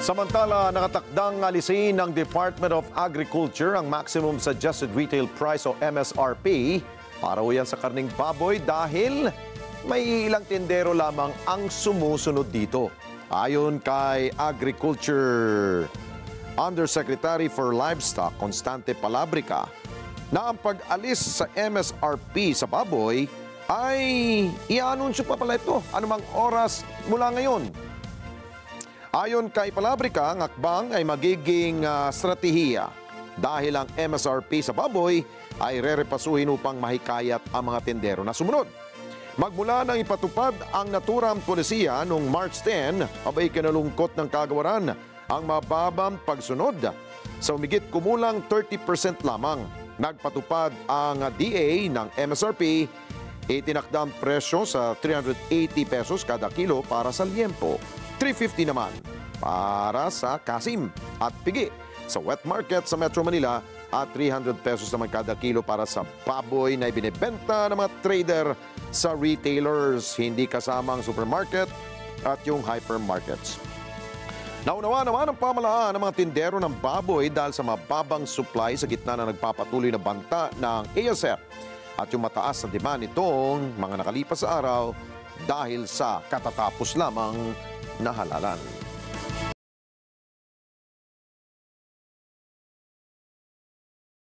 Samantala, nakatakdang alisin ng Department of Agriculture ang Maximum Suggested Retail Price o MSRP para uyan sa karning baboy dahil may ilang tindero lamang ang sumusunod dito. Ayon kay Agriculture Undersecretary for Livestock, Constante Palabrica, na ang pag-alis sa MSRP sa baboy ay i-anunsyo pa pala ito anumang oras mula ngayon. Ayon kay Palabrica, ang akbang ay magiging stratehiya dahil ang MSRP sa baboy ay rerepasuhin upang mahikayat ang mga tendero na sumunod. Magmula nang ipatupad ang naturang polisiya noong March 10, abay kinalungkot ng kagawaran ang mababang pagsunod. Sa umigit kumulang 30% lamang, nagpatupad ang DA ng MSRP, itinakda ang presyo sa 380 pesos kada kilo para sa liempo. 350 naman para sa kasim at pigi sa wet market sa Metro Manila at 300 pesos naman kada kilo para sa baboy na ibinebenta ng mga trader sa retailers, hindi kasamang supermarket at yung hypermarkets. Naunawa naman ang pamahalaan ng mga tindero ng baboy dahil sa mababang supply sa gitna na nagpapatuloy na banta ng ASF at yung mataas na demand nitong mga nakalipas sa araw dahil sa katatapos lamang na halalan.